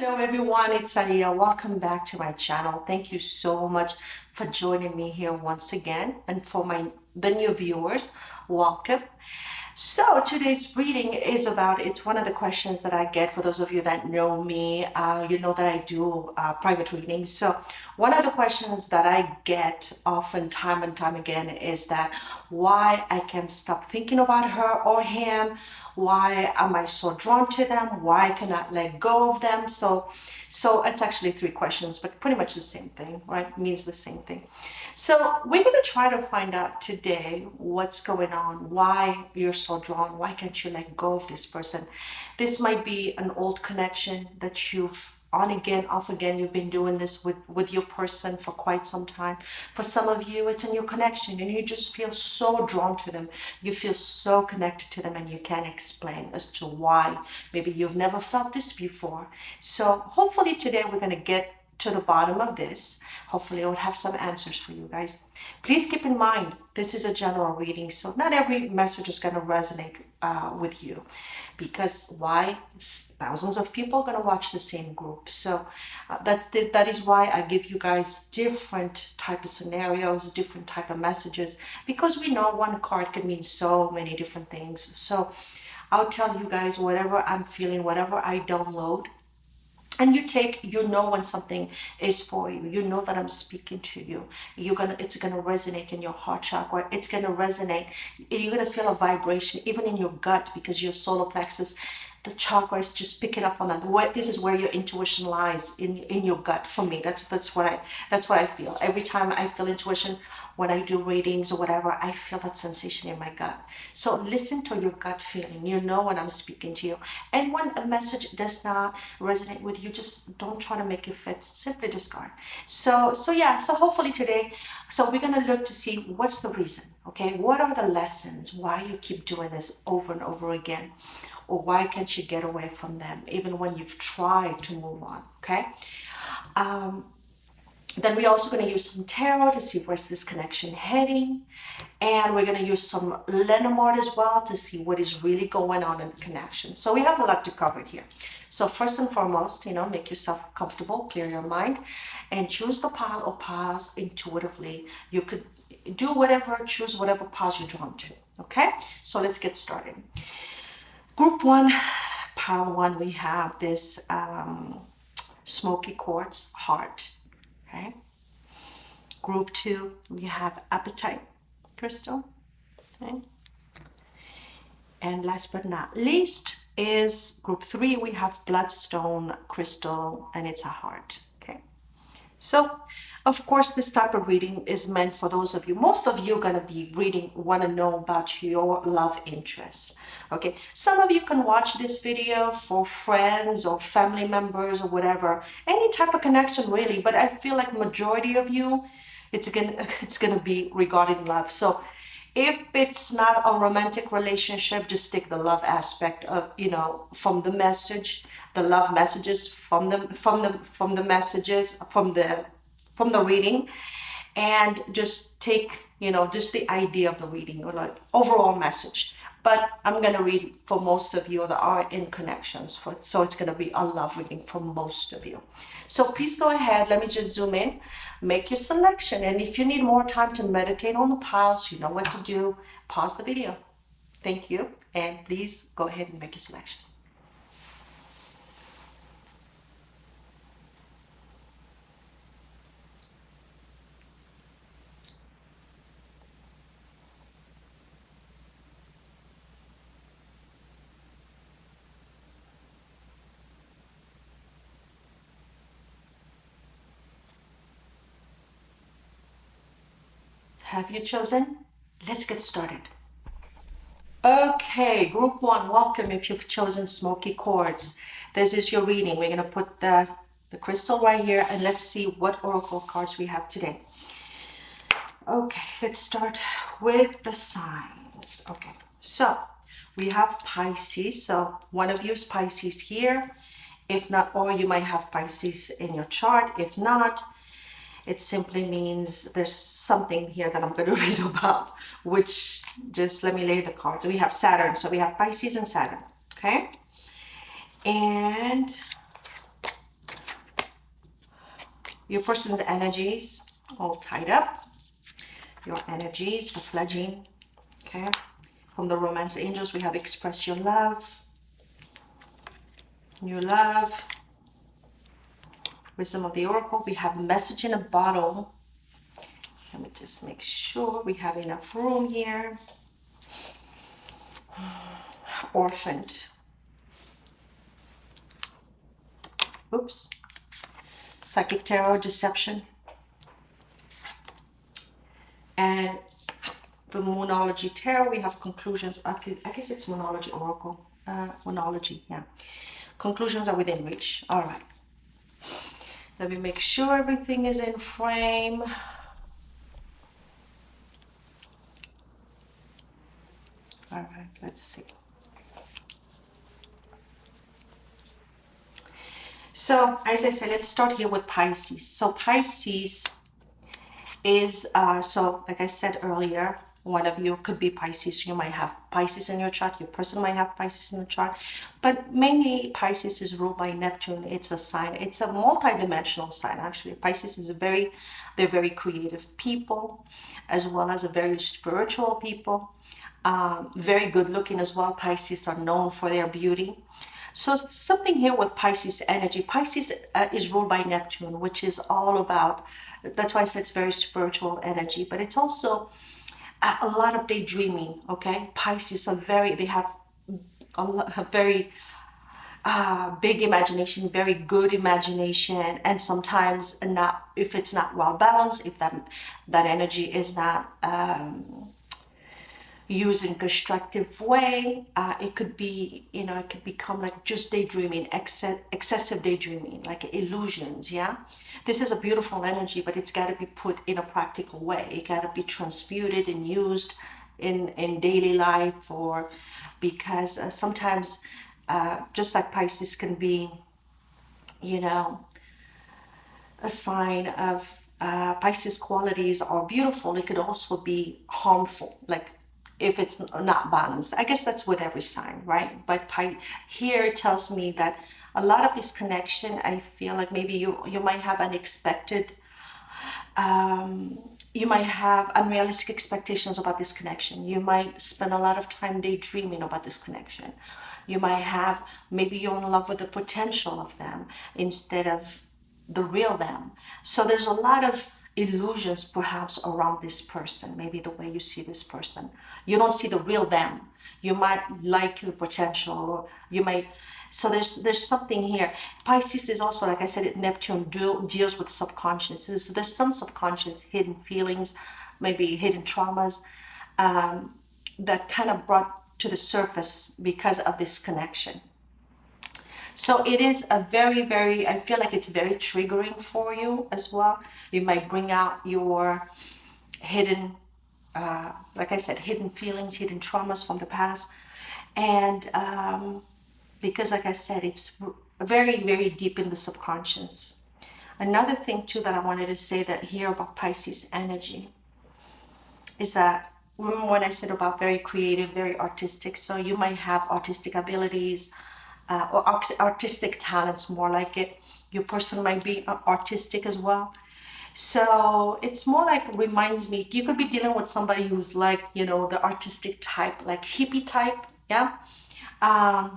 Hello everyone, it's Aliyah. Welcome back to my channel. Thank you so much for joining me here once again. And for the new viewers, welcome. So today's reading is about, it's one of the questions that I get for those of you that know me. You know that I do private readings. So one of the questions that I get often time and time again is that why I can't stop thinking about her or him. Why am I so drawn to them? Why I cannot let go of them? So it's actually three questions, but pretty much the same thing, right? It means the same thing. So we're going to try to find out today what's going on, why you're so drawn, why can't you let go of this person. This might be an old connection that you've on again, off again. You've been doing this with your person for quite some time. For some of you, it's a new connection and you just feel so drawn to them. You feel so connected to them and you can't explain as to why. Maybe you've never felt this before. So hopefully today we're going to get to the bottom of this. Hopefully I will have some answers for you guys. Please keep in mind, this is a general reading, so not every message is going to resonate with you. Because why? Thousands of people are going to watch the same group. So that is why I give you guys different type of scenarios, different type of messages, because we know one card can mean so many different things. So I'll tell you guys whatever I'm feeling, whatever I download, and you know when something is for you. You know that I'm speaking to you. It's gonna resonate in your heart chakra. It's gonna resonate. You're gonna feel a vibration even in your gut, because your solar plexus, the chakra, is just picking up on that. This is where your intuition lies, in your gut. For me, that's what I feel every time I feel intuition. When I do readings or whatever, I feel that sensation in my gut. So listen to your gut feeling. You know when I'm speaking to you. And when a message does not resonate with you, just don't try to make it fit. Simply discard. So yeah, so hopefully today, so we're going to look to see what's the reason, okay? What are the lessons? Why you keep doing this over and over again? Or why can't you get away from them even when you've tried to move on, okay? Then we're also going to use some tarot to see where's this connection heading. And we're going to use some Lenormand as well to see what is really going on in the connection. So we have a lot to cover here. So first and foremost, make yourself comfortable, clear your mind, and choose the pile or piles intuitively. You could do whatever, choose whatever piles you're drawn to. Okay, so let's get started. Group 1, pile 1, we have this smoky quartz heart. Okay. Group 2, we have apatite crystal. Okay. And last but not least is group 3, we have bloodstone crystal, and it's a heart. Okay. So, of course, this type of reading is meant for those of you, most of you are going to be want to know about your love interests. Okay, some of you can watch this video for friends or family members or whatever, any type of connection really, but I feel like majority of you, it's gonna be regarding love. So if it's not a romantic relationship, just take the love aspect of, from the message, the love messages from the messages from the reading, and just take, just the idea of the reading, or like overall message. But I'm going to read for most of you that are in connections. So it's going to be a love reading for most of you. So please go ahead. Let me just zoom in. Make your selection. And if you need more time to meditate on the piles, you know what to do. Pause the video. Thank you. And please go ahead and make your selection. Have you chosen? Let's get started. Okay, group 1, welcome if you've chosen smoky quartz. This is your reading. We're going to put the crystal right here, and let's see what oracle cards we have today. Okay, let's start with the signs. Okay, so we have Pisces. So one of you is Pisces here. If not, or you might have Pisces in your chart. If not, it simply means there's something here that I'm going to read about, which, just let me lay the cards. We have Saturn. So we have Pisces and Saturn. Okay. And your person's energies all tied up. Your energies, the pledging. Okay. From the romance angels, we have express your love. Your love. Wisdom of the oracle. We have message in a bottle. Let me just make sure we have enough room here. Orphaned. Oops. Psychic tarot, deception. And the Moonology tarot, we have conclusions. Okay, I guess it's Moonology oracle. Moonology, yeah. Conclusions are within reach. All right. Let me make sure everything is in frame. All right, let's see. So, as I said, let's start here with Pisces. So, Pisces is, so like I said earlier, one of you could be Pisces. You might have Pisces in your chart. Your person might have Pisces in your chart. But mainly Pisces is ruled by Neptune. It's a sign. It's a multi-dimensional sign, actually. Pisces is they're very creative people, as well as a very spiritual people. Very good looking as well. Pisces are known for their beauty. So something here with Pisces energy. Pisces is ruled by Neptune, which is all about, that's why I said it's very spiritual energy, but it's also a lot of daydreaming, okay? Pisces are they have a very big imagination, very good imagination, and sometimes not, if it's not well balanced, if that energy is not used in constructive way, it could be, it could become like just daydreaming, excessive daydreaming, like illusions. Yeah, this is a beautiful energy, but it's got to be put in a practical way. It got to be transmuted and used in daily life, or because sometimes just like Pisces can be, a sign of Pisces qualities are beautiful, it could also be harmful, like if it's not balanced. I guess that's with every sign, right? But here it tells me that a lot of this connection, I feel like maybe you might have unexpected, you might have unrealistic expectations about this connection. You might spend a lot of time daydreaming about this connection. You might have, maybe you're in love with the potential of them instead of the real them. So there's a lot of illusions perhaps around this person, maybe the way you see this person. You don't see the real them. You might like the potential, or you might, so there's something here. Pisces is also, like I said, Neptune deals with subconscious. So there's some subconscious hidden feelings, maybe hidden traumas, that kind of brought to the surface because of this connection. So it is a very, I feel like it's very triggering for you as well. You might bring out your hidden, like I said, hidden feelings, hidden traumas from the past. And because, like I said, it's very deep in the subconscious. Another thing too that I wanted to say that here about Pisces energy is that, remember when I said about very creative, very artistic, so you might have artistic abilities, or artistic talents, more like it. Your person might be artistic as well. So it's more like, reminds me, you could be dealing with somebody who's like, the artistic type, like hippie type. Yeah. I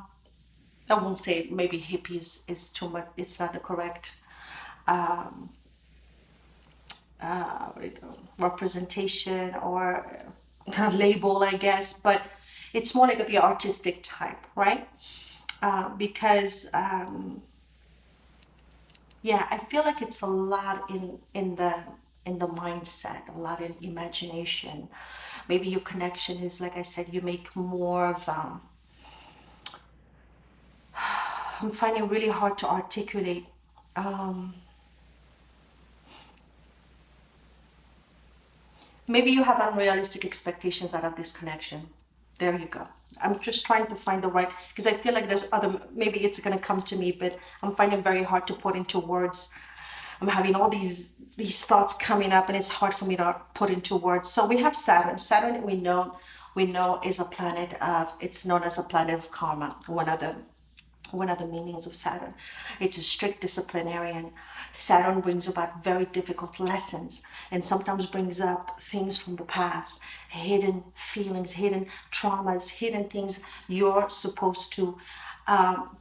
won't say, maybe hippies is too much, it's not the correct representation or label, I guess, but it's more like the artistic type, right? Because yeah, I feel like it's a lot in the mindset, a lot in imagination. Maybe your connection is, like I said, you make more of, I'm finding it really hard to articulate. Maybe you have unrealistic expectations out of this connection. There you go. I'm just trying to find the right, because I feel like there's other, maybe it's going to come to me, but I'm finding it very hard to put into words. I'm having all these thoughts coming up, and it's hard for me to put into words. So we have Saturn. Saturn, we know is a planet of, it's known as a planet of karma, one of the One of the meanings of Saturn. It's a strict disciplinarian. Saturn brings about very difficult lessons and sometimes brings up things from the past, hidden feelings, hidden traumas, hidden things you're supposed to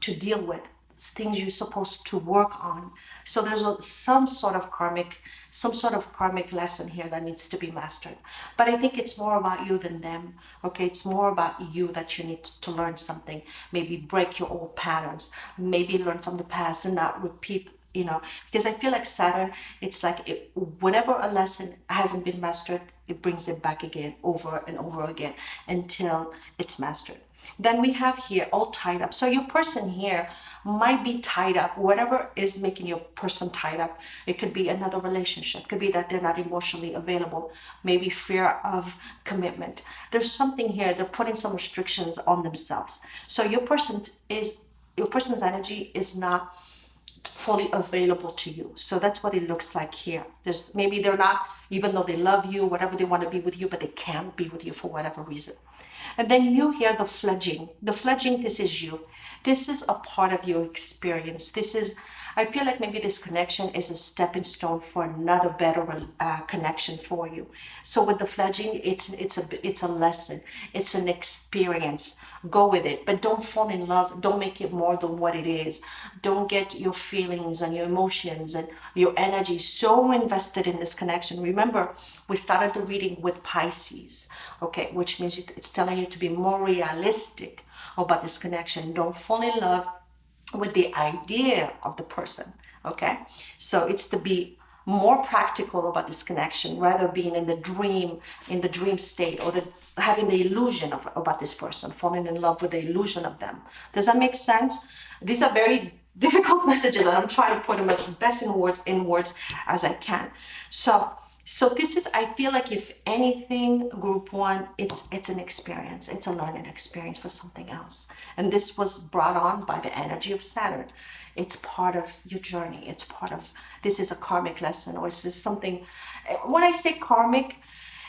deal with, things you're supposed to work on. So there's some sort of karmic lesson here that needs to be mastered. But I think it's more about you than them. Okay, it's more about you that you need to learn something. Maybe break your old patterns. Maybe learn from the past and not repeat. Because I feel like Saturn, it's like whenever a lesson hasn't been mastered, it brings it back again over and over again until it's mastered. Then we have here all tied up. So your person here might be tied up. Whatever is making your person tied up, it could be another relationship. It could be that they're not emotionally available. Maybe fear of commitment. There's something here. They're putting some restrictions on themselves. So your person's energy is not fully available to you. So that's what it looks like here. There's maybe they're not, even though they love you, whatever they want to be with you, but they can't be with you for whatever reason. And then you hear the fledging. The fledging, this is you. This is a part of your experience. I feel like maybe this connection is a stepping stone for another better connection for you. So with the fledging, it's a lesson. It's an experience. Go with it, but don't fall in love. Don't make it more than what it is. Don't get your feelings and your emotions and your energy so invested in this connection. Remember, we started the reading with Pisces, okay, which means it's telling you to be more realistic about this connection. Don't fall in love with the idea of the person. Okay, so it's to be more practical about this connection rather being in the dream state, or having the illusion about this person, falling in love with the illusion of them. Does that make sense? These are very difficult messages, and I'm trying to put them as best in words as I can. So this is, I feel like, if anything, group one, it's an experience. It's a learning experience for something else. And this was brought on by the energy of Saturn. It's part of your journey. This is a karmic lesson, or this is something. When I say karmic,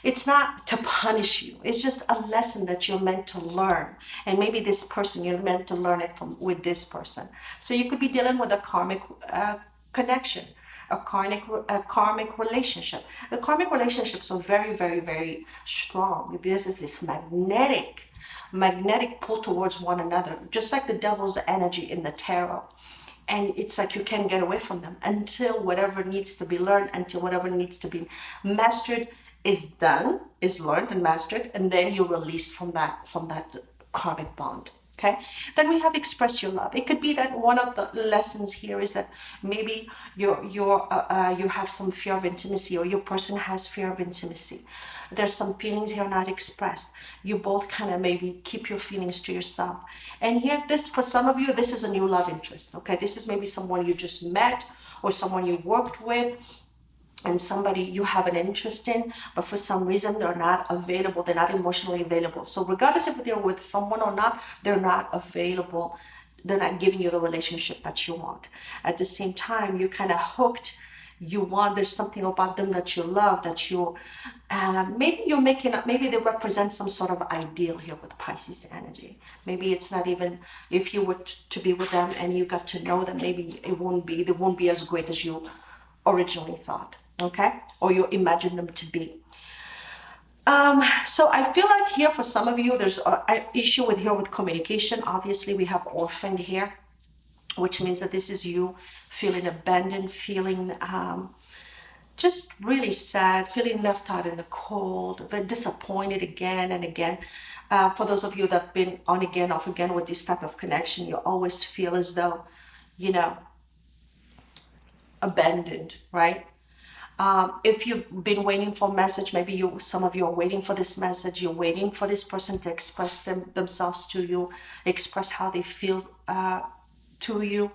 it's not to punish you. It's just a lesson that you're meant to learn. And maybe this person, you're meant to learn it with this person. So you could be dealing with a karmic connection, a karmic relationship. The karmic relationships are very, very, very strong. This is this magnetic pull towards one another, just like the devil's energy in the tarot. And it's like you can't get away from them until whatever needs to be learned, until whatever needs to be mastered is done, is learned and mastered, and then you're released from that karmic bond. Okay, then we have express your love. It could be that one of the lessons here is that maybe you have some fear of intimacy, or your person has fear of intimacy. There's some feelings here not expressed. You both kind of maybe keep your feelings to yourself. And here, for some of you, this is a new love interest. Okay, this is maybe someone you just met, or someone you worked with, and somebody you have an interest in, but for some reason they're not available, they're not emotionally available. So regardless if they're with someone or not, they're not available, they're not giving you the relationship that you want. At the same time, you're kind of hooked, there's something about them that you love, that maybe they represent some sort of ideal here with Pisces energy. Maybe it's not even, if you were to be with them and you got to know them, maybe they won't be as great as you originally thought. Okay, or you imagine them to be. So I feel like here for some of you, there's an issue with communication. Obviously, we have orphaned here, which means that this is you feeling abandoned, feeling just really sad, feeling left out in the cold, very disappointed again and again. For those of you that have been on again, off again with this type of connection, you always feel as though, abandoned, right? If you've been waiting for a message, maybe some of you are waiting for this message, you're waiting for this person to express themselves to you, express how they feel to you.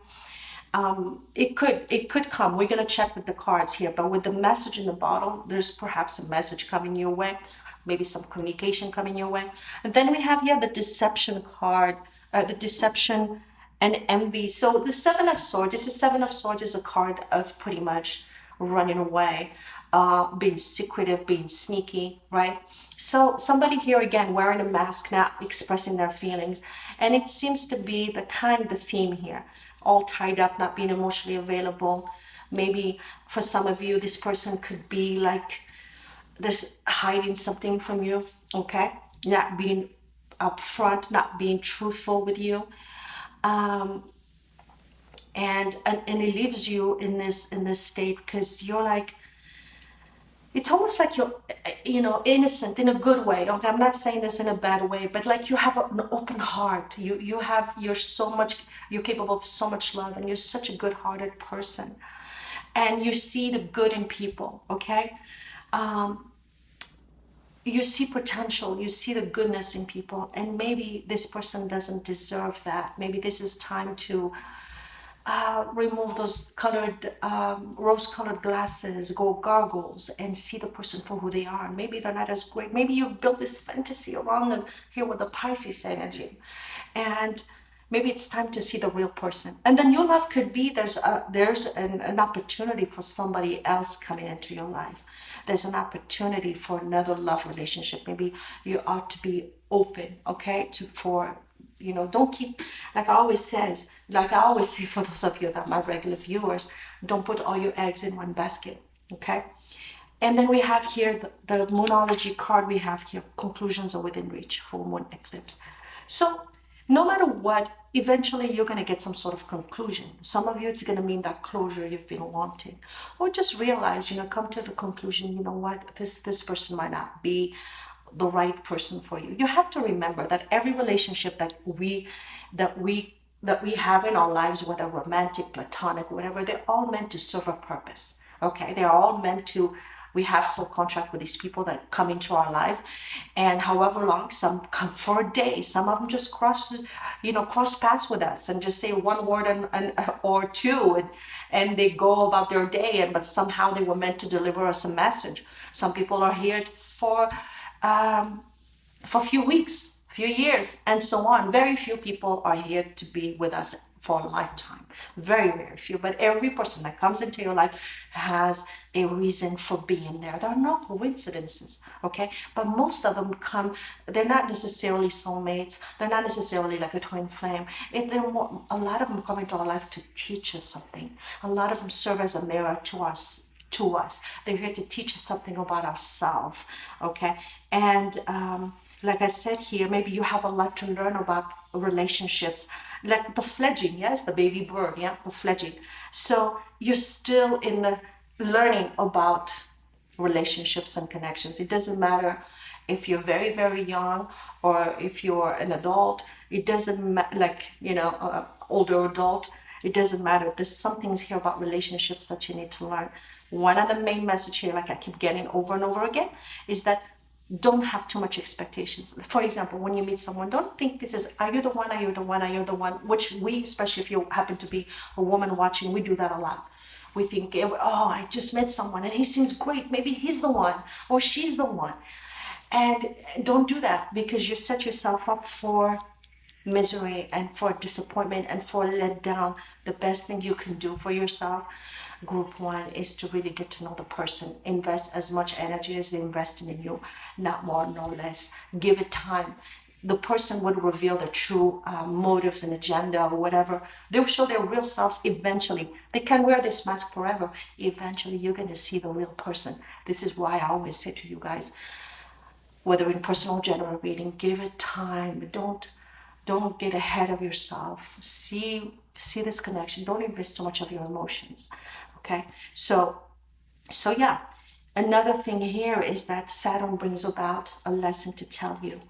It could come. We're going to check with the cards here, but with the message in the bottle, there's perhaps a message coming your way, maybe some communication coming your way. And then we have here the deception card, the deception and envy. So the Seven of Swords, this is Seven of Swords is a card of pretty much running away, being secretive, being sneaky, right? So somebody here again wearing a mask, not expressing their feelings. And it seems to be the theme here. All tied up, not being emotionally available. Maybe for some of you, this person could be like this, hiding something from you, okay? Not being upfront, not being truthful with you. And it leaves you in this state because you're like, it's almost like you're, innocent in a good way. Okay, I'm not saying this in a bad way, but like you have an open heart. You're capable of so much love, and you're such a good-hearted person, and you see the good in people. Okay, you see potential, you see the goodness in people, and maybe this person doesn't deserve that. Maybe this is time to remove those rose-colored glasses, go goggles, and see the person for who they are. Maybe they're not as great. Maybe you've built this fantasy around them here with the Pisces energy, and maybe it's time to see the real person. And the new love could be there's an opportunity for somebody else coming into your life. There's an opportunity for another love relationship. Maybe you ought to be open, okay, don't keep, like I always say for those of you that are my regular viewers, don't put all your eggs in one basket, okay? And then we have here the Moonology card. We have here conclusions are within reach, full moon eclipse. So no matter what, eventually you're going to get some sort of conclusion. Some of you, it's going to mean that closure you've been wanting. Or just realize, come to the conclusion, you know what, this person might not be the right person for you. You have to remember that every relationship that we have in our lives, whether romantic, platonic, whatever, they're all meant to serve a purpose. Okay, they're all meant to. We have soul contract with these people that come into our life, and however long, some come for a day, some of them just cross paths with us and just say one word or two, and they go about their day, but somehow they were meant to deliver us a message. Some people are here for a few weeks, few years, and so on. Very few people are here to be with us for a lifetime. Very, very few. But every person that comes into your life has a reason for being there. There are no coincidences, okay? But most of them they're not necessarily soulmates. They're not necessarily like a twin flame. A lot of them come into our life to teach us something. A lot of them serve as a mirror to us. They're here to teach us something about ourselves, okay? And like I said here, maybe you have a lot to learn about relationships, like the fledging, yes, the baby bird, yeah, the fledging. So you're still in the learning about relationships and connections. It doesn't matter if you're very, very young or if you're an adult. It doesn't matter, older adult. It doesn't matter. There's some things here about relationships that you need to learn. One of the main message here, like I keep getting over and over again, is that don't have too much expectations. For example, when you meet someone, don't think this is, are you the one, are you the one, are you the one? Which we, especially if you happen to be a woman watching, we do that a lot. We think, oh, I just met someone and he seems great. Maybe he's the one or she's the one. And don't do that, because you set yourself up for misery and for disappointment and for letdown. The best thing you can do for yourself, group one, is to really get to know the person. Invest as much energy as they're investing in you, not more, no less. Give it time. The person would reveal their true motives and agenda or whatever. They'll show their real selves eventually. They can wear this mask forever. Eventually, you're going to see the real person. This is why I always say to you guys, whether in personal or general reading, give it time. Don't get ahead of yourself. See this connection. Don't invest too much of your emotions. Okay, so yeah. Another thing here is that Saturn brings about a lesson to tell you.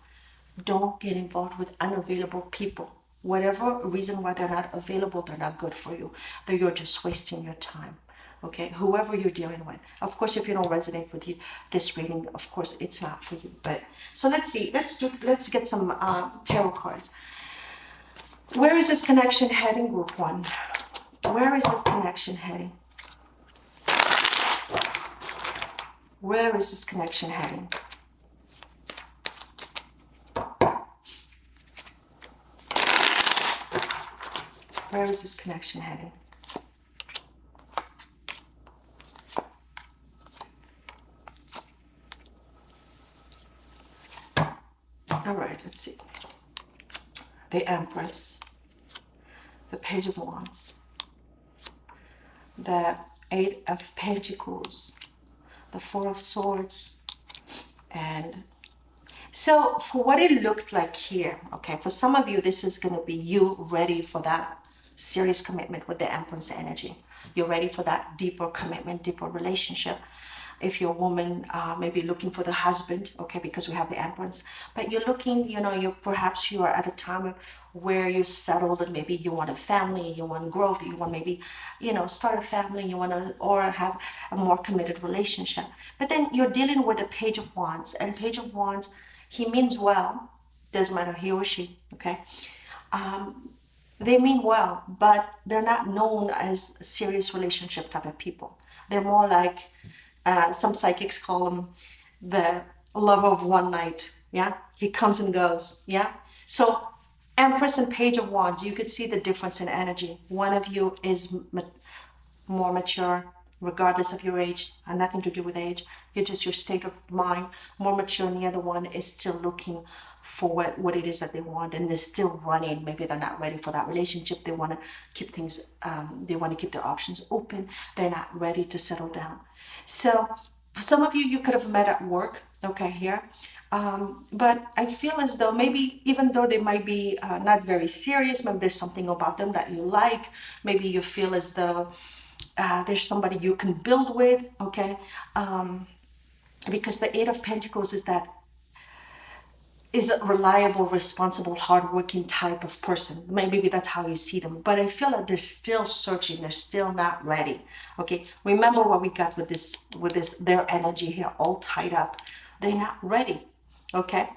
Don't get involved with unavailable people. Whatever reason why they're not available, they're not good for you. You're just wasting your time. Okay, whoever you're dealing with. Of course, if you don't resonate with this reading, of course, it's not for you. But so let's see. Let's get some tarot cards. Where is this connection heading, group one? Where is this connection heading? Where is this connection heading? Where is this connection heading? All right, let's see. The Empress, the Page of Wands, the Eight of Pentacles, the Four of Swords, and so for what it looked like here, okay, for some of you, this is going to be you ready for that serious commitment with the Empress energy. You're ready for that deeper commitment, deeper relationship. If you're a woman, maybe looking for the husband, okay, because we have the Empress, but you're looking, perhaps you are at a time where you're settled and maybe you want a family, you want growth, you want maybe, start a family, you want to, or have a more committed relationship. But then you're dealing with a Page of Wands, and Page of Wands, he means well, doesn't matter he or she, okay? They mean well, but they're not known as serious relationship type of people. They're more like, some psychics call them the lover of one night, yeah? He comes and goes, yeah? So Empress and Page of Wands, you could see the difference in energy. One of you is more mature, regardless of your age, and nothing to do with age. You're just your state of mind, more mature, and the other one is still looking for what it is that they want, and they're still running. Maybe they're not ready for that relationship. They want to keep things, they want to keep their options open. They're not ready to settle down. So for some of you, you could have met at work, okay, here. But I feel as though maybe even though they might be not very serious, maybe there's something about them that you like. Maybe you feel as though there's somebody you can build with, okay? Because the Eight of Pentacles is a reliable, responsible, hardworking type of person. Maybe that's how you see them. But I feel like they're still searching. They're still not ready. Okay. Remember what we got with this, their energy here all tied up. They're not ready. Okay.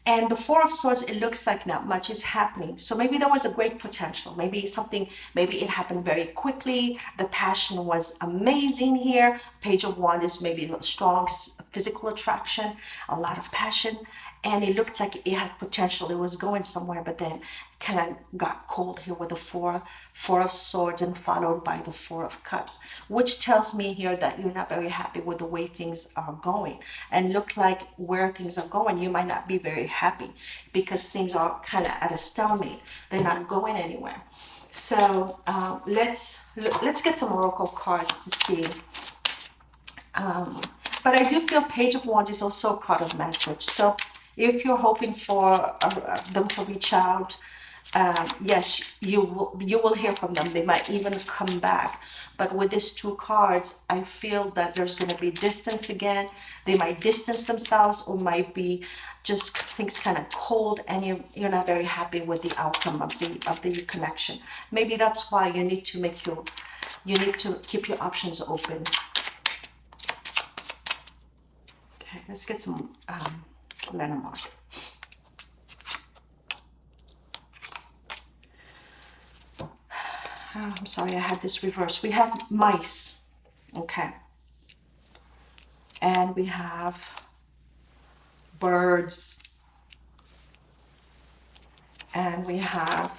And the Four of Swords, it looks like not much is happening. So maybe there was a great potential. Maybe it happened very quickly. The passion was amazing here. Page of Wands is maybe a strong physical attraction, a lot of passion. And it looked like it had potential. It was going somewhere, but then kind of got cold here with the Four of Swords and followed by the Four of Cups, which tells me here that you're not very happy with the way things are going. And look like where things are going, you might not be very happy because things are kind of at a stalemate. They're not going anywhere. So let's get some oracle cards to see. But I do feel Page of Wands is also a card of message. So if you're hoping for them to reach out, yes, you will hear from them. They might even come back. But with these two cards, I feel that there's going to be distance again. They might distance themselves, or might be just things kind of cold, and you're not very happy with the outcome of the connection. Maybe that's why you need to keep your options open. Okay, let's get some Lenormand. I'm sorry, I had this reverse. We have mice, okay, and we have birds, and we have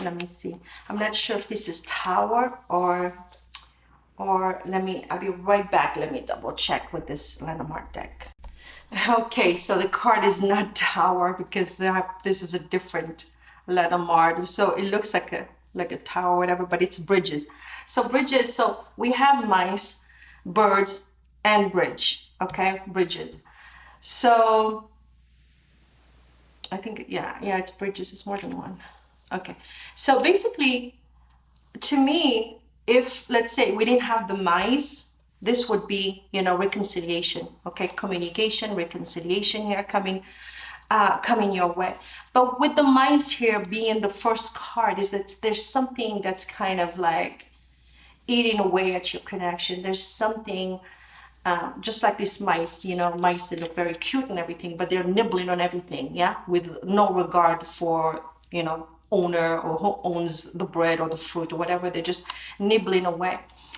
let me see. I'm not sure if this is Tower or I'll be right back. Let me double check with this Lenormand deck. Okay, so the card is not Tower because this is a different Lenormand. So it looks like a tower or whatever, but it's bridges. So bridges, so we have mice, birds, and bridge. Okay, bridges. So I think, yeah, it's bridges. It's more than one. Okay, so basically, to me, if let's say we didn't have the mice, this would be, reconciliation. Okay, communication, reconciliation here coming your way. But with the mice here being the first card, is that there's something that's kind of like eating away at your connection. There's something. Just like these mice, mice that look very cute and everything, but they're nibbling on everything, yeah, with no regard for, owner or who owns the bread or the fruit or whatever. They're just nibbling away.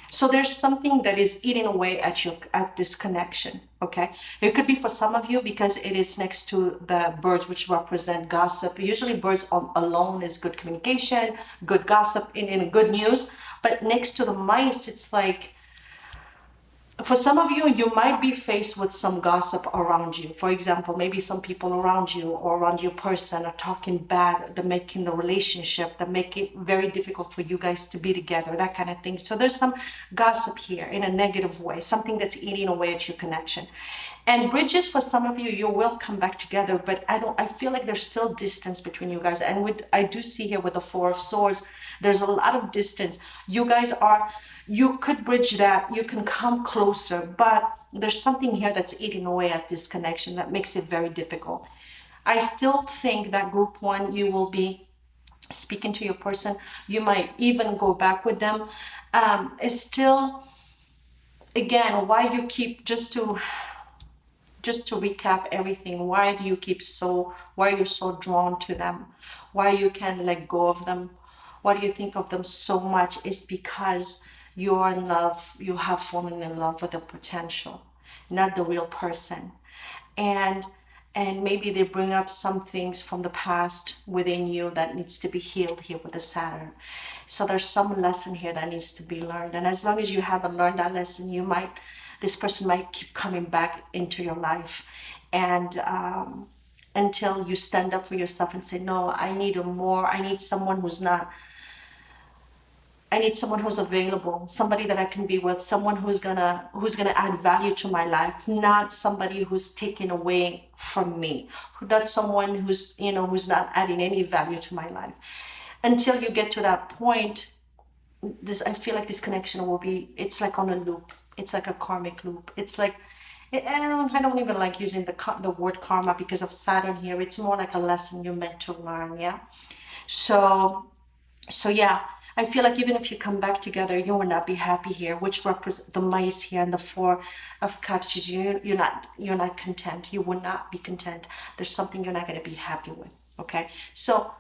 So there's something that is eating away at this connection. Okay, it could be for some of you because it is next to the birds, which represent gossip. Usually birds alone is good communication, good gossip, in good news. But next to the mice, it's like, for some of you, you might be faced with some gossip around you. For example, maybe some people around you or around your person are talking bad, they're making the relationship, that make it very difficult for you guys to be together, that kind of thing. So there's some gossip here in a negative way, something that's eating away at your connection. And bridges, for some of you, you will come back together, but I feel like there's still distance between you guys. And I do see here with the Four of Swords, there's a lot of distance. You could bridge that, you can come closer, but there's something here that's eating away at this connection that makes it very difficult. I still think that group one, you will be speaking to your person. You might even go back with them. It's still, again, why you keep, just to recap everything, why do you keep why you're so drawn to them, why you can't let go of them, why do you think of them so much, is because you're in love, you have fallen in love with the potential, not the real person. and and maybe they bring up some things from the past within you that needs to be healed here with the Saturn. So there's some lesson here that needs to be learned, and as long as you haven't learned that lesson, this person might keep coming back into your life. And until you stand up for yourself and say, no, I need someone who's not, I need someone who's available, somebody that I can be with, someone who's gonna add value to my life, not somebody who's taking away from me, not someone who's not adding any value to my life. Until you get to that point, I feel like this connection will be, it's like on a loop. It's like a karmic loop. It's like, I don't even like using the word karma because of Saturn here. It's more like a lesson you're meant to learn, yeah? So yeah, I feel like even if you come back together, you will not be happy here, which represents the mice here and the Four of Cups. You're not content. You will not be content. There's something you're not going to be happy with. Okay, so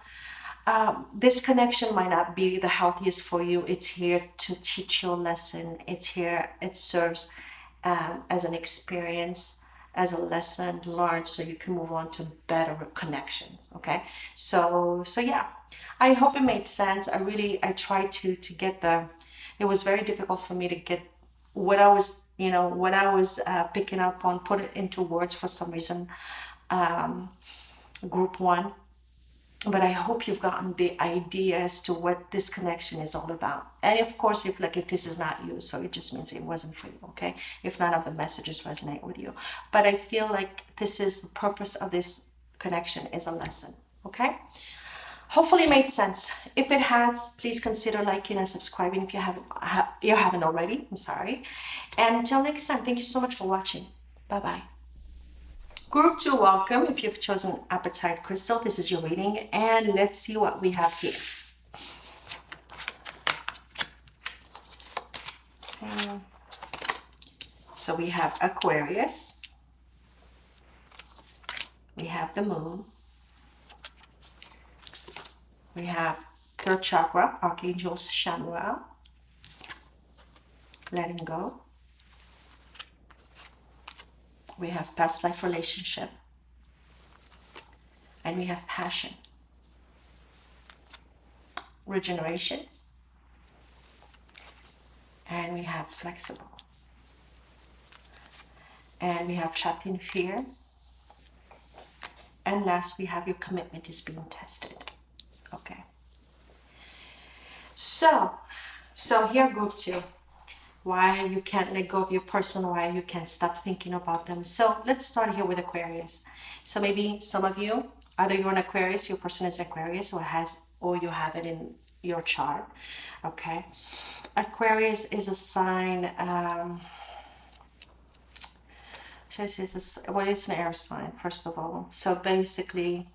this connection might not be the healthiest for you. It's here to teach you a lesson. It serves as an experience, as a lesson learned, so you can move on to better connections. Okay, so yeah, I hope it made sense. I tried to get it was very difficult for me to get what I was, picking up on, put it into words for some reason. Group one, but I hope you've gotten the idea as to what this connection is all about. And of course, if this is not you, so it just means it wasn't for you. Okay, if none of the messages resonate with you, but I feel like this is the purpose of this connection, is a lesson. Okay, hopefully it made sense. If it has, please consider liking and subscribing if you haven't already. I'm sorry. And until next time, thank you so much for watching. Bye bye. Group 2, welcome. If you've chosen Appetite Crystal, this is your reading, and let's see what we have here. Okay. So we have Aquarius, we have the Moon, we have third chakra, Archangel Chamuel, letting go. We have past life relationship, and we have passion, regeneration, and we have flexible, and we have trapped in fear, and last we have your commitment is being tested. Okay, so here, group 2, why you can't let go of your person, why you can't stop thinking about them. So let's start here with Aquarius. So maybe some of you, either you're an Aquarius, your person is Aquarius, or you have it in your chart. Okay, Aquarius is a sign, it's an air sign, first of all. So basically,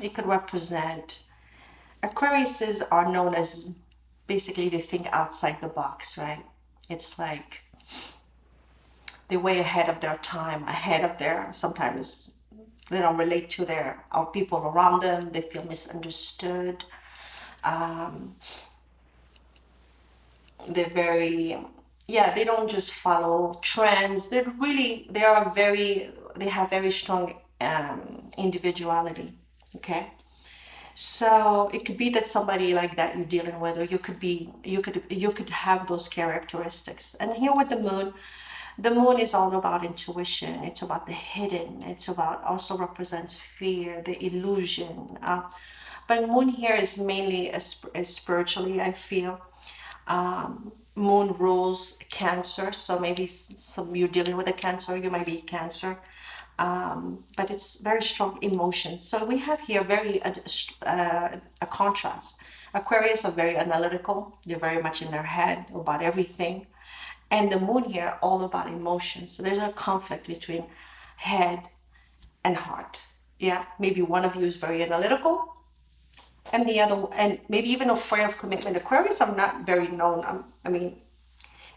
it could represent, Aquariuses are known as, basically they think outside the box, right? It's like they're way ahead of their time, sometimes they don't relate to our people around them, they feel misunderstood. They're very, they don't just follow trends. They have very strong individuality. Okay, So it could be that somebody like that you're dealing with, or you could have those characteristics. And here with the moon is all about intuition. It's about the hidden. It's about also represents fear, the illusion. But moon here is mainly spiritually, I feel. Moon rules Cancer, so maybe some you're dealing with a Cancer, you might be Cancer, but it's very strong emotions. So we have here very a contrast. Aquarius are very analytical. They're very much in their head about everything, and the moon here all about emotions. So there's a conflict between head and heart. Yeah, maybe one of you is very analytical, and the other, and maybe even afraid of commitment. Aquarius are not very known. I mean,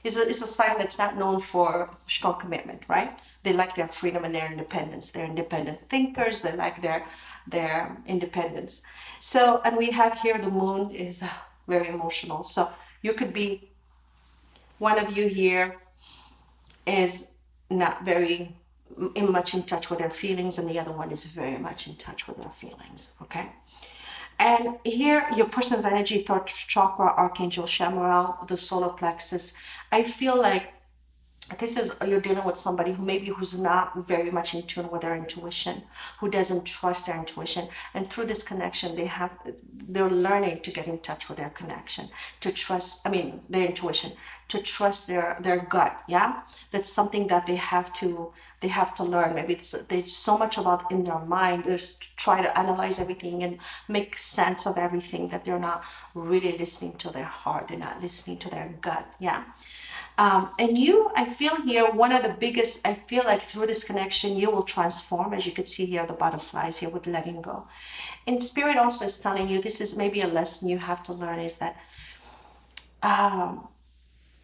is a sign that's not known for strong commitment, right? They like their freedom and their independence. They're independent thinkers. They like their independence. So, and we have here the moon is very emotional. So you could be, one of you here is not very much in touch with their feelings, and the other one is very much in touch with their feelings. Okay. And here, your person's energy, third chakra, Archangel Chamuel, the solar plexus. I feel like this is, you're dealing with somebody who's not very much in tune with their intuition, who doesn't trust their intuition, and through this connection they're learning to get in touch with their connection, to trust, I mean their intuition, to trust their gut. Yeah, that's something that they have to learn. Maybe there's so much about in their mind, they just try to analyze everything and make sense of everything, that they're not really listening to their heart, they're not listening to their gut. Yeah. And I feel here, one of the biggest, I feel like through this connection, you will transform, as you can see here, the butterflies here with letting go. And Spirit also is telling you, this is maybe a lesson you have to learn, is that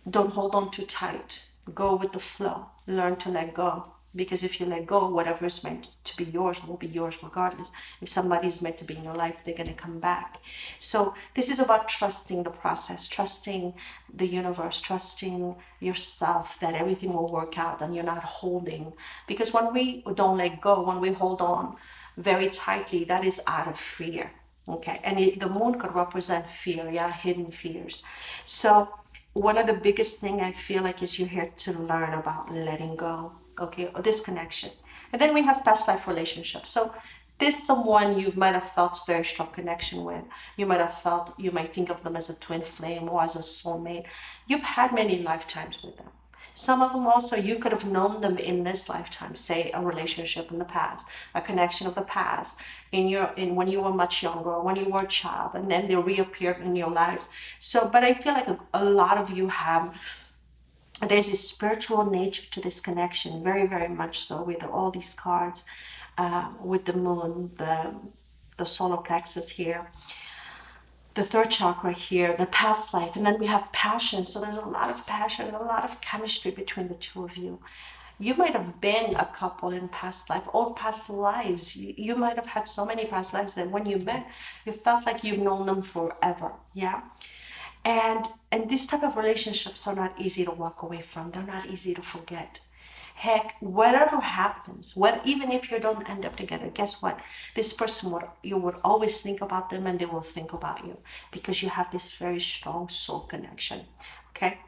don't hold on too tight. Go with the flow. Learn to let go. Because if you let go, whatever is meant to be yours will be yours regardless. If somebody is meant to be in your life, they're going to come back. So this is about trusting the process, trusting the universe, trusting yourself, that everything will work out and you're not holding. Because when we don't let go, when we hold on very tightly, that is out of fear. Okay. And the moon could represent fear, yeah, hidden fears. So one of the biggest thing I feel like is you're here to learn about letting go, okay, or this connection. And then we have past life relationships. So this someone you might have felt very strong connection with. You might think of them as a twin flame or as a soulmate. You've had many lifetimes with them. Some of them also, you could have known them in this lifetime, say a relationship in the past, a connection of the past, in when you were much younger, or when you were a child, and then they reappeared in your life. So, but I feel like a lot of you there's a spiritual nature to this connection, very, very much so, with all these cards, with the moon, the solar plexus here, the third chakra here, the past life, and then we have passion. So there's a lot of passion, a lot of chemistry between the two of you. You might have been a couple in past life or past lives. You might have had so many past lives that when you met, you felt like you've known them forever. Yeah. And these type of relationships are not easy to walk away from. They're not easy to forget. Heck, whatever happens, even if you don't end up together, guess what? This person you would always think about them, and they will think about you, because you have this very strong soul connection. Okay.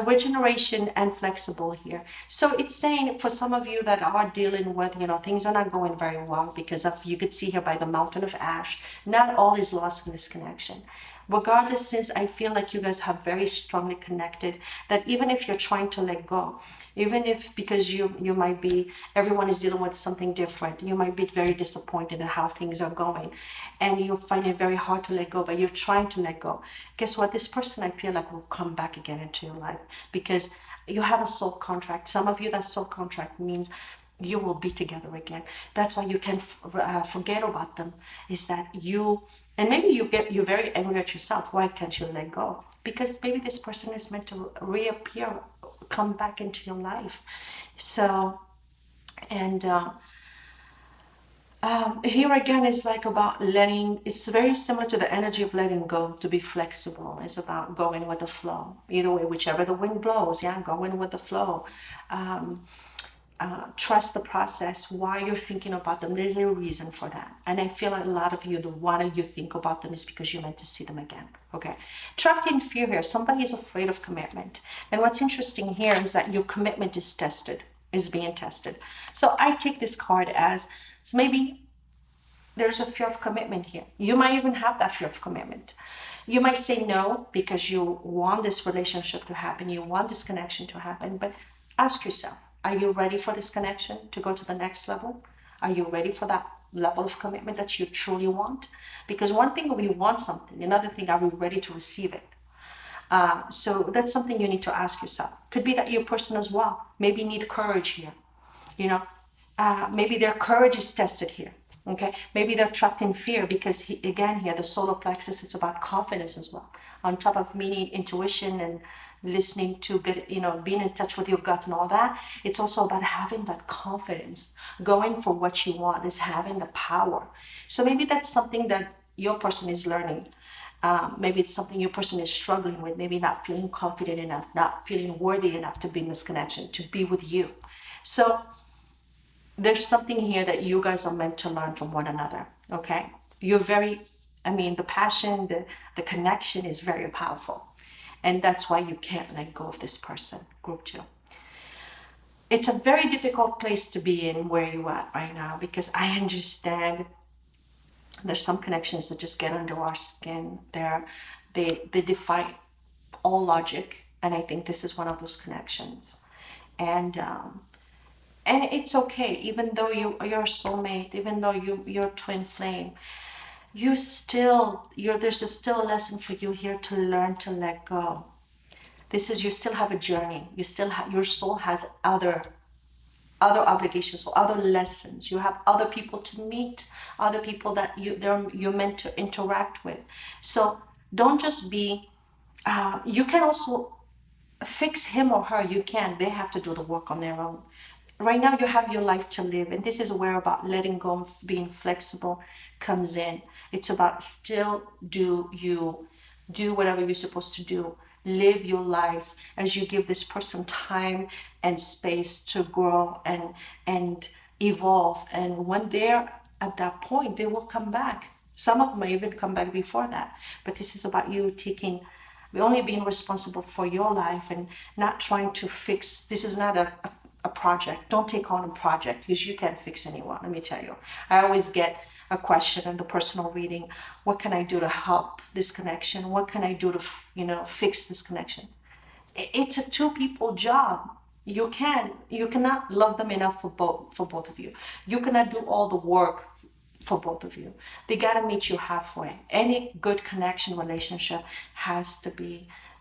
Regeneration and flexible here. So it's saying for some of you that are dealing with, things are not going very well because of, you could see here by the mountain of ash, not all is lost in this connection. Regardless, since I feel like you guys have very strongly connected, that even if you're trying to let go, even if, because you might be, everyone is dealing with something different, you might be very disappointed in how things are going, and you find it very hard to let go, but you're trying to let go. Guess what? This person, I feel like, will come back again into your life, because you have a soul contract. Some of you, that soul contract means you will be together again. That's why you can forget about them, is that and maybe you're very angry at yourself. Why can't you let go? Because maybe this person is meant to reappear, come back into your life. So, and here again is like about it's very similar to the energy of letting go. To be flexible is about going with the flow. Either way, whichever the wind blows, yeah, going with the flow. trust the process. Why you're thinking about them, there's a reason for that. And I feel like a lot of you, the why you think about them is because you're meant to see them again. Okay. Trapped in fear here, somebody is afraid of commitment. And what's interesting here is that your commitment is tested, is being tested. So I take this card as maybe there's a fear of commitment here. You might even have that fear of commitment. You might say no because you want this relationship to happen, you want this connection to happen, but ask yourself, are you ready for this connection to go to the next level? Are you ready for that level of commitment that you truly want? Because one thing, we want something, another thing, are we ready to receive it? So that's something you need to ask yourself. Could be that your person as well maybe need courage here. You know, maybe their courage is tested here. Okay, maybe they're trapped in fear because again here the solar plexus is about confidence as well. On top of meaning intuition and listening to get, being in touch with your gut and all that, it's also about having that confidence. Going for what you want is having the power. So maybe that's something that your person is learning. Maybe it's something your person is struggling with, maybe not feeling confident enough, not feeling worthy enough to be in this connection, to be with you. So there's something here that you guys are meant to learn from one another. Okay, you're very, the passion, the connection is very powerful, and that's why you can't let go of this person. Group 2, it's a very difficult place to be in where you are right now, because I understand there's some connections that just get under our skin. They defy all logic, and I think this is one of those connections. And it's okay, even though you're a soulmate, even though you're twin flame, there's still a lesson for you here to learn to let go. You still have a journey. Your soul has other obligations or other lessons. You have other people to meet, other people that you're meant to interact with. So don't just be. You can also fix him or her. You can. They have to do the work on their own. Right now you have your life to live, and this is where about letting go, being flexible comes in. It's about still do whatever you're supposed to do, live your life as you give this person time and space to grow and evolve. And when they're at that point, they will come back. Some of them may even come back before that, but this is about you only being responsible for your life and not trying to fix. This is not a project. Don't take on a project, because you can't fix anyone. Let me tell you, I always get a question in the personal reading: what can I do to help this connection? What can I do to fix this connection? It's a two people job. You cannot love them enough for both of you. You cannot do all the work for both of you. They got to meet you halfway. Any good connection relationship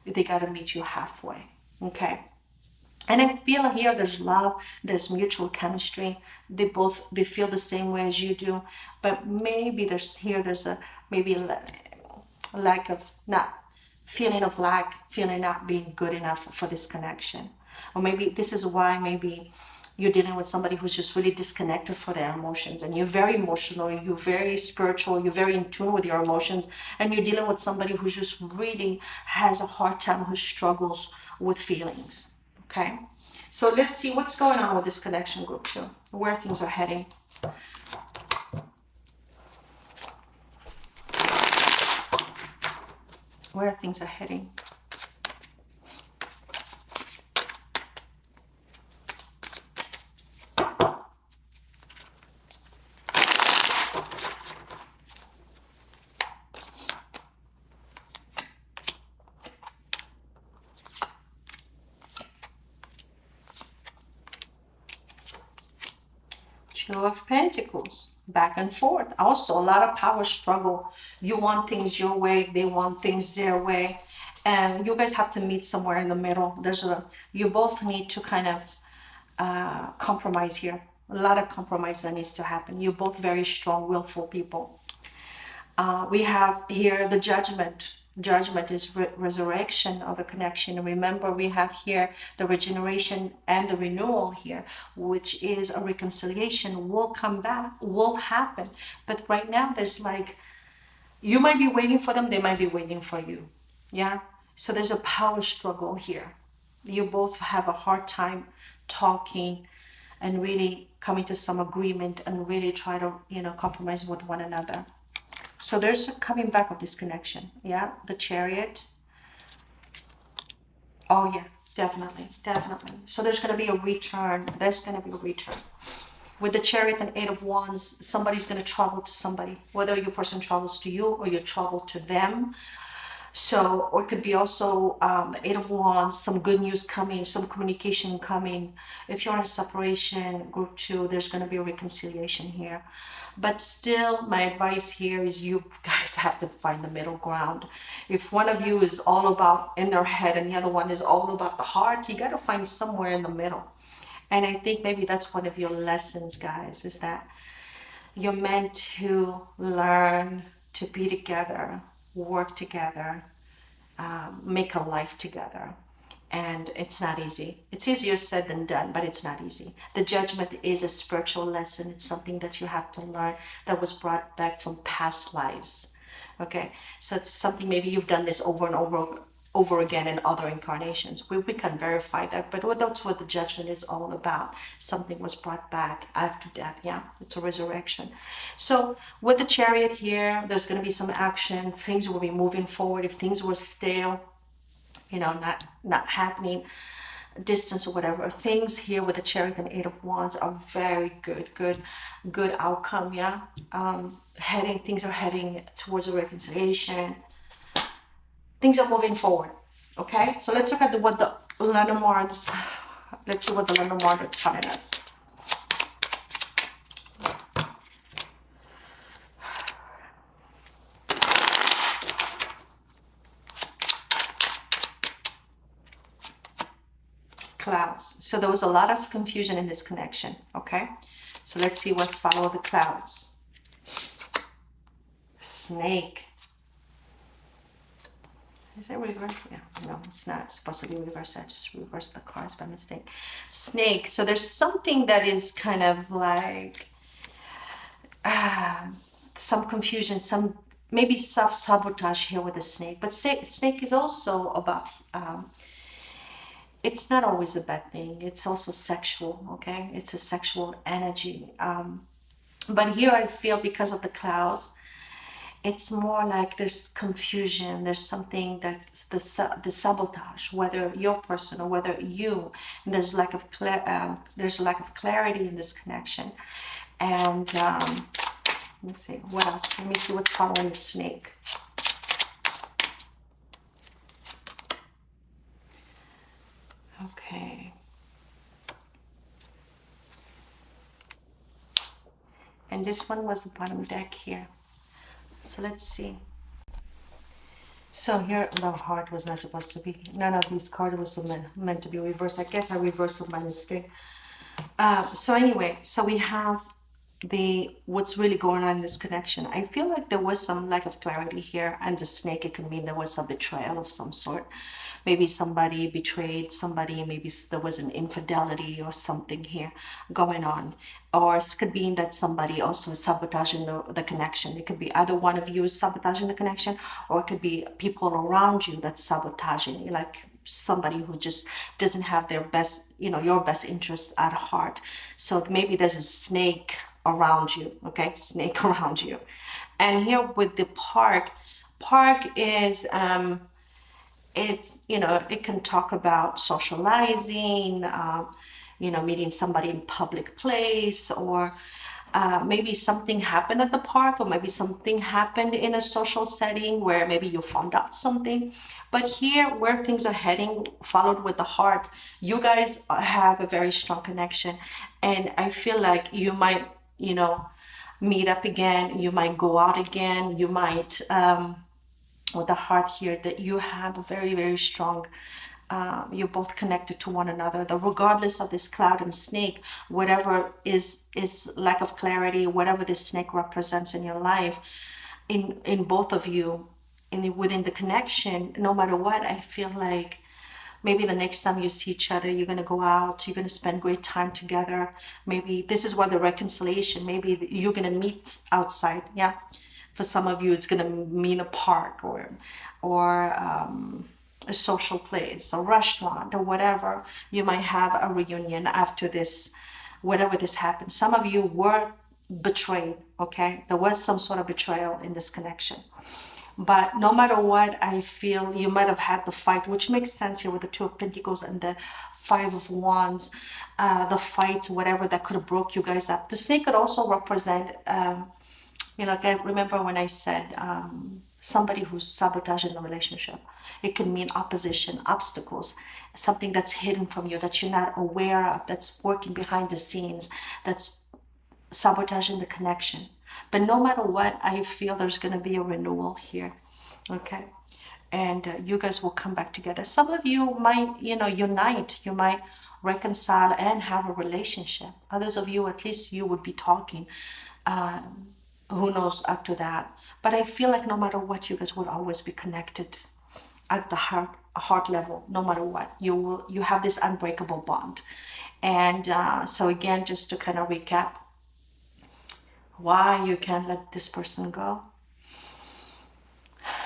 they got to meet you halfway. Okay. And I feel here there's love, there's mutual chemistry. They feel the same way as you do, but maybe there's a maybe lack of not feeling of lack, feeling not being good enough for this connection. Or maybe this is why maybe you're dealing with somebody who's just really disconnected for their emotions, and you're very emotional, you're very spiritual, you're very in tune with your emotions, and you're dealing with somebody who just really has a hard time, who struggles with feelings. Okay, so let's see what's going on with this connection, group 2, where things are heading. Where things are heading. Two of Pentacles, back and forth. Also, a lot of power struggle. You want things your way, they want things their way, and you guys have to meet somewhere in the middle. You both need to kind of compromise here. A lot of compromise that needs to happen. You're both very strong, willful people. We have here the judgment. Judgment is resurrection of a connection. Remember, we have here the regeneration and the renewal here, which is a reconciliation. Will come back, will happen. But right now, there's you might be waiting for them, they might be waiting for you. Yeah? So there's a power struggle here. You both have a hard time talking and really coming to some agreement and really try to, compromise with one another. So there's a coming back of this connection. Yeah, the Chariot. Oh yeah, definitely, definitely. So there's going to be a return. There's going to be a return. With the Chariot and Eight of Wands, somebody's going to travel to somebody, whether your person travels to you or you travel to them. So, or it could be also the Eight of Wands, some good news coming, some communication coming. If you're in a separation, group two, there's going to be a reconciliation here. But still, my advice here is you guys have to find the middle ground. If one of you is all about in their head and the other one is all about the heart, you got to find somewhere in the middle. And I think maybe that's one of your lessons, guys, is that you're meant to learn to be together, work together, make a life together. And it's not easy. It's easier said than done, but it's not easy. The judgment is a spiritual lesson. It's something that you have to learn that was brought back from past lives. Okay, so it's something maybe you've done this over and over again in other incarnations. We can verify that, but that's what the judgment is all about. Something was brought back after death. Yeah, it's a resurrection. So with the Chariot here, there's going to be some action. Things will be moving forward. If things were stale, not happening, distance or whatever, things here with the Chariot and Eight of Wands are very good outcome. Yeah, things are heading towards a reconciliation. Things are moving forward. Okay, so let's look at what the Lenormands. Let's see what the Lenormand are telling us. Clouds. So there was a lot of confusion in this connection. Okay, so let's see what follow the clouds. Snake. Is it reverse? Yeah, no, it's not. It's supposed to be reverse. I just reversed the cards by mistake. Snake. So there's something that is kind of like some confusion, some maybe self-sabotage here with the snake. But snake is also about, it's not always a bad thing. It's also sexual, okay? It's a sexual energy. But here I feel because of the clouds, it's more like there's confusion. There's something that the sabotage, whether your person or whether you, there's lack of clarity in this connection. And let's see what else. Let me see what's following the snake. Okay. And this one was the bottom deck here. So let's see. So here the heart was not supposed to be. None of these cards was meant to be reversed. I guess I reversed it by mistake. So anyway, so we have what's really going on in this connection. I feel like there was some lack of clarity here, and the snake, it could mean there was some betrayal of some sort. Maybe somebody betrayed somebody, maybe there was an infidelity or something here going on. Or it could be that somebody also is sabotaging the connection. It could be either one of you is sabotaging the connection, or it could be people around you that's sabotaging, like somebody who just doesn't have their best, your best interest at heart. So maybe there's a snake around you, okay? Snake around you. And here with the park is, it's, it can talk about socializing, meeting somebody in public place, or maybe something happened at the park, or maybe something happened in a social setting where maybe you found out something. But here, where things are heading, followed with the heart, you guys have a very strong connection. And I feel like you might, meet up again, you might go out again, you might, with the heart here, that you have a very, very strong, you're both connected to one another. That regardless of this cloud and snake, whatever is lack of clarity, whatever this snake represents in your life, in both of you, within the connection, no matter what, I feel like maybe the next time you see each other, you're going to go out, you're going to spend great time together. Maybe this is where the reconciliation, maybe you're going to meet outside. Yeah, for some of you, it's going to mean a park or a social place, a restaurant, or whatever. You might have a reunion after this whenever this happened. Some of you were betrayed, okay? There was some sort of betrayal in this connection. But no matter what, I feel you might have had the fight, which makes sense here with the Two of Pentacles and the Five of Wands, the fight, whatever that could have broke you guys up. The snake could also represent, again, remember when I said somebody who's sabotaging the relationship. It could mean opposition, obstacles, something that's hidden from you that you're not aware of, that's working behind the scenes, that's sabotaging the connection. But no matter what, I feel there's going to be a renewal here. Okay. And you guys will come back together. Some of you might, unite. You might reconcile and have a relationship. Others of you, at least you would be talking. Who knows after that? But I feel like no matter what, you guys would always be connected at the heart level. No matter what, you have this unbreakable bond. And so again, just to kind of recap, why you can't let this person go,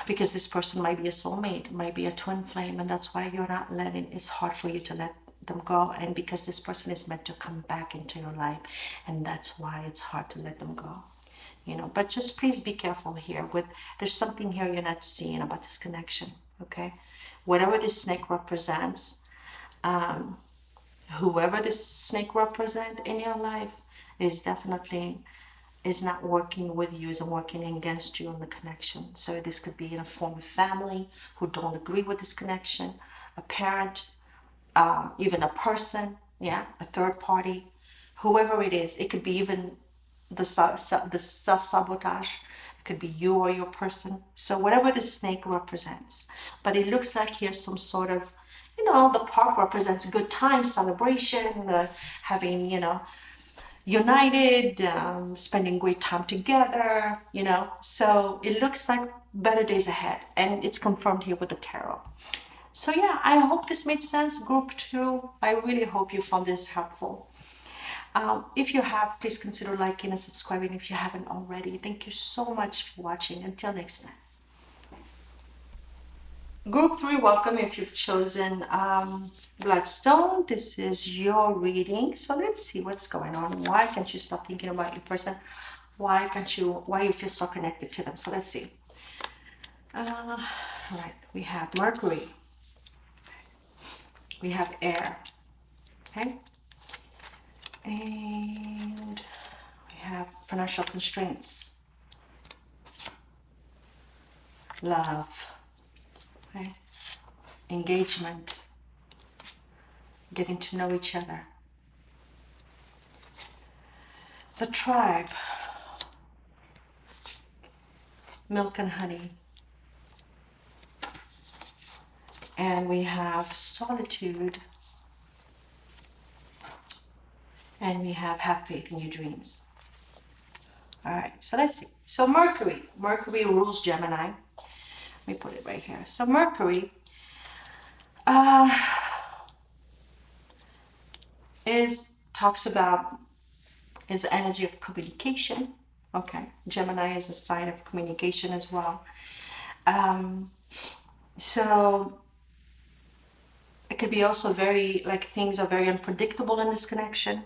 because this person might be a soulmate, might be a twin flame, and that's why you're not letting, it's hard for you to let them go. And because this person is meant to come back into your life, and that's why it's hard to let them go, but just please be careful here with, there's something here you're not seeing about this connection. Okay, whatever this snake represents, whoever this snake represents in your life is definitely is not working with you, isn't working against you in the connection. So this could be in a form of family who don't agree with this connection, a parent, even a person, a third party, whoever it is. It could be even the self-sabotage. It could be you or your person. So whatever the snake represents. But it looks like here's some sort of, the park represents a good time, celebration, having, united, spending great time together, so it looks like better days ahead, and it's confirmed here with the tarot. So yeah, I hope this made sense, group 2. I really hope you found this helpful. If you have, please consider liking and subscribing if you haven't already. Thank you so much for watching. Until next time. Group 3, welcome if you've chosen Bloodstone. This is your reading. So let's see what's going on. Why can't you stop thinking about your person? Why you feel so connected to them? So let's see. All right, we have Mercury. We have air. Okay. And we have financial constraints. Love. Okay. Engagement, getting to know each other. The tribe, milk and honey. And we have solitude. And we have faith in your dreams. All right, so let's see. So Mercury rules Gemini. Let me put it right here. So Mercury talks about is energy of communication. Okay, Gemini is a sign of communication as well. So it could be also very, like, things are very unpredictable in this connection.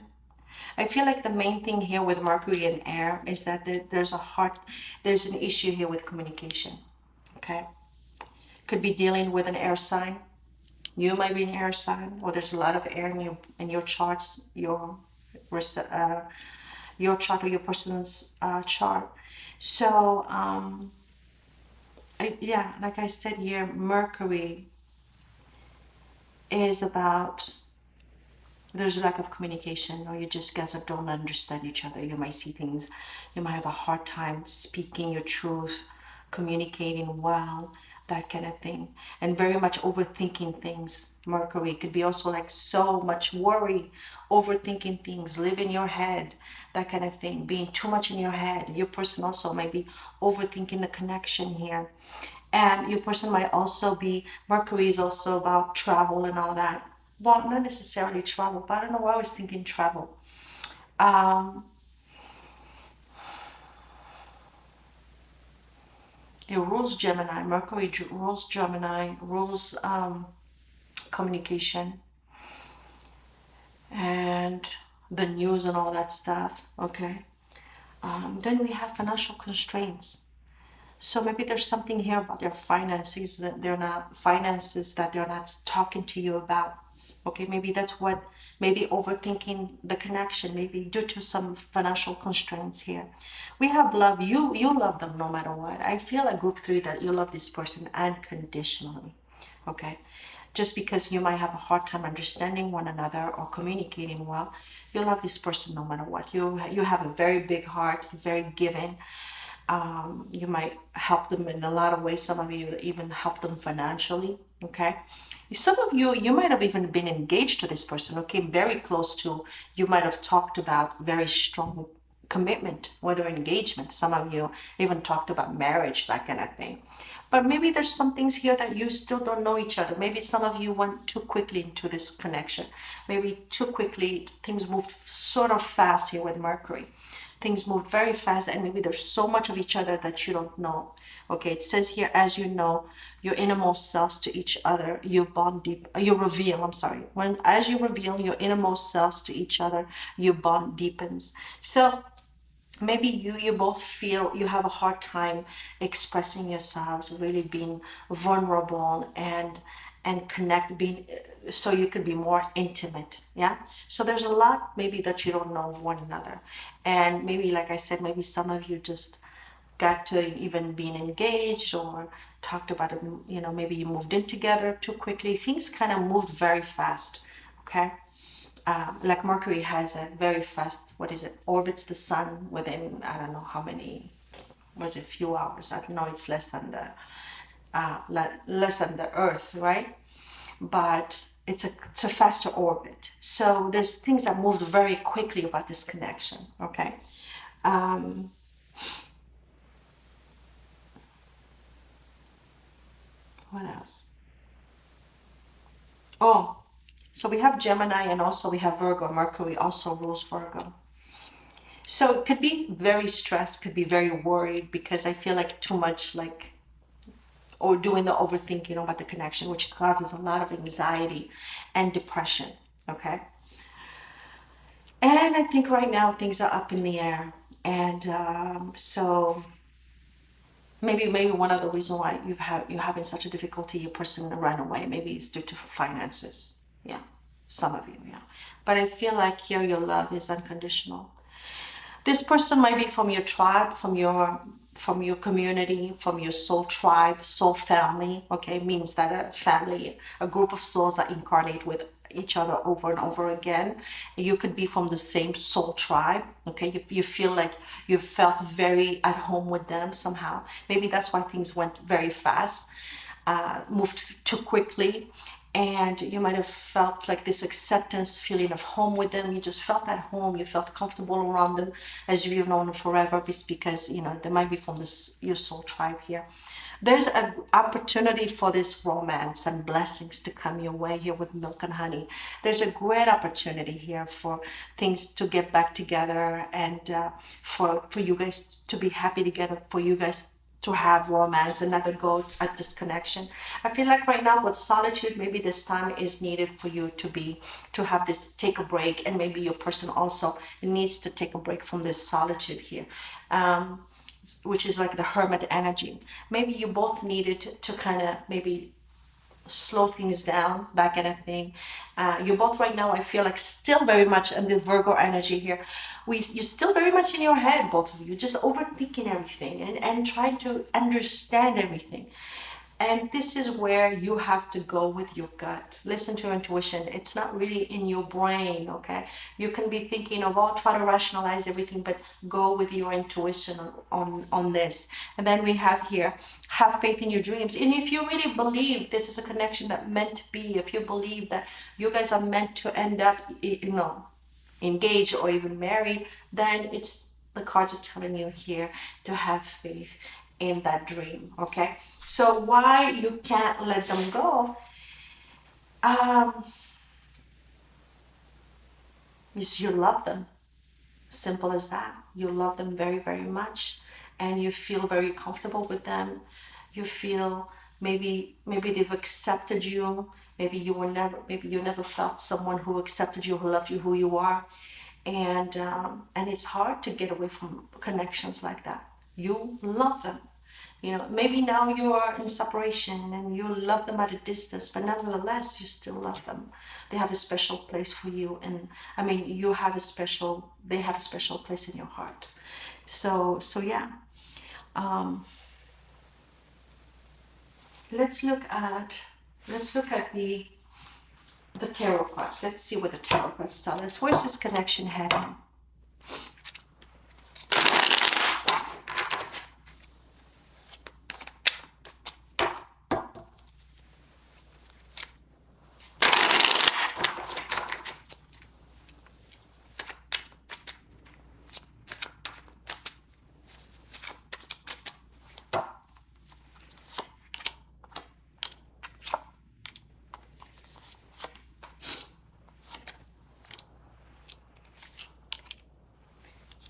I feel like the main thing here with Mercury and air is that there's an issue here with communication. Okay, could be dealing with an air sign. You might be an air sign, or there's a lot of air in your charts, your chart or your person's chart. So like I said here, Mercury is about, there's a lack of communication, or you just guys don't understand each other. You might see things, you might have a hard time speaking your truth, communicating well, that kind of thing, and very much overthinking things. Mercury could be also like so much worry, overthinking things, live in your head, that kind of thing, being too much in your head. Your person also might be overthinking the connection here. And your person might also be, Mercury is also about travel and all that. Well, not necessarily travel, but I don't know why I was thinking travel. It rules Gemini. Mercury rules Gemini, rules communication. And the news and all that stuff. Okay. Then we have financial constraints. So maybe there's something here about their finances that they're not talking to you about. Okay, maybe that's what, maybe overthinking the connection, maybe due to some financial constraints here. We have love. You love them no matter what. I feel like group three that you love this person unconditionally. Okay, just because you might have a hard time understanding one another or communicating well, you love this person no matter what. You have a very big heart, very giving. You might help them in a lot of ways. Some of you even help them financially. Okay. Some of you, you might have even been engaged to this person. Okay. Very close to, you might have talked about very strong commitment, whether engagement. Some of you even talked about marriage, that kind of thing. But maybe there's some things here that you still don't know each other. Maybe some of you went too quickly into this connection. Maybe too quickly, things moved sort of fast here with Mercury. Things moved very fast, and maybe there's so much of each other that you don't know. Okay, it says here, as you know your innermost selves to each other, you bond deep, you reveal, I'm sorry. As you reveal your innermost selves to each other, your bond deepens. So maybe you both feel you have a hard time expressing yourselves, really being vulnerable and connect, being, so you could be more intimate. Yeah, so there's a lot maybe that you don't know of one another, and maybe, like I said, maybe some of you just got to even being engaged or talked about it. Maybe you moved in together too quickly. Things kind of moved very fast. Okay. Like Mercury has a very fast, what is it, orbits the sun within, I don't know how many, was it, few hours. I know it's less than the Earth, right? But it's a faster orbit. So there's things that moved very quickly about this connection. Okay. Um, what else? Oh, so we have Gemini, and also we have Virgo. Mercury also rules Virgo. So it could be very stressed, could be very worried, because I feel like too much, like, or doing the overthinking about the connection, which causes a lot of anxiety and depression. Okay. And I think right now things are up in the air. And so maybe one of the reasons why you're having such a difficulty, your person ran away, maybe it's due to finances. Yeah. Some of you, yeah. But I feel like here your love is unconditional. This person might be from your tribe, from your community, from your soul tribe, soul family. Okay, it means that a family, a group of souls that incarnate with each other over and over again. You could be from the same soul tribe. Okay, you feel like you felt very at home with them somehow. Maybe that's why things went very fast, moved too quickly, and you might have felt like this acceptance feeling of home with them. You just felt at home, you felt comfortable around them, as you've known them forever. It's because they might be from your soul tribe here. There's an opportunity for this romance and blessings to come your way here with Milk and Honey. There's a great opportunity here for things to get back together, and for you guys to be happy together, for you guys to have romance and never go at this connection. I feel like right now with solitude, maybe this time is needed for you to have this, take a break, and maybe your person also needs to take a break from this solitude here. Which is like the hermit energy. Maybe you both needed to kind of maybe slow things down, that kind of thing. You both right now, I feel like, still very much in the Virgo energy here. You're still very much in your head, both of you, just overthinking everything and trying to understand everything. And this is where you have to go with your gut. Listen to your intuition. It's not really in your brain, okay? You can be thinking of, oh, try to rationalize everything, but go with your intuition on this. And then we have here, have faith in your dreams. And if you really believe this is a connection that meant to be, if you believe that you guys are meant to end up, engaged or even married, then the cards are telling you here to have faith in that dream. Okay, so why you can't let them go um is you love them. Simple as that. You love them very, very much, and you feel very comfortable with them. You feel, maybe they've accepted you. Maybe you never felt someone who accepted you, who loved you, who you are. and it's hard to get away from connections like that. You love them, maybe now you are in separation and you love them at a distance, but nevertheless you still love them. They have a special place for you, and I mean they have a special place in your heart. So yeah. um, let's look at the tarot cards. Let's see what the tarot cards tell us. Where's this connection heading?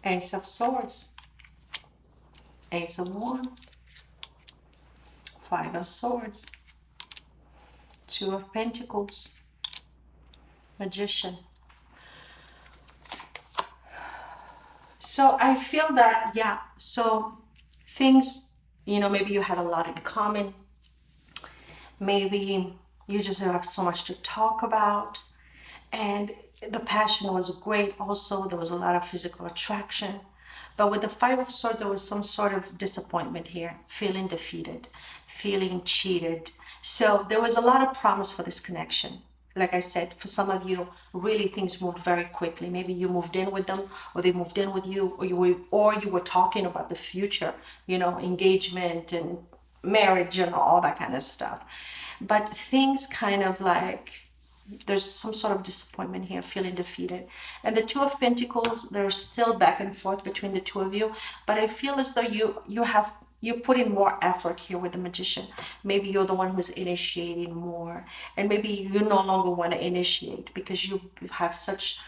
Ace of Swords, Ace of Wands, Five of Swords, Two of Pentacles, Magician. So I feel that, yeah, so things, maybe you had a lot in common. Maybe you just have so much to talk about. And the passion was great also. There was a lot of physical attraction. But with the Five of Swords, there was some sort of disappointment here, feeling defeated, feeling cheated. So there was a lot of promise for this connection. Like I said, for some of you, really things moved very quickly. Maybe you moved in with them, or they moved in with you, or you were talking about the future, engagement and marriage and all that kind of stuff. But things kind of like, there's some sort of disappointment here, feeling defeated. And the Two of Pentacles, there's still back and forth between the two of you, but I feel as though you put in more effort here with the Magician. Maybe you're the one who's initiating more, and maybe you no longer want to initiate because you have such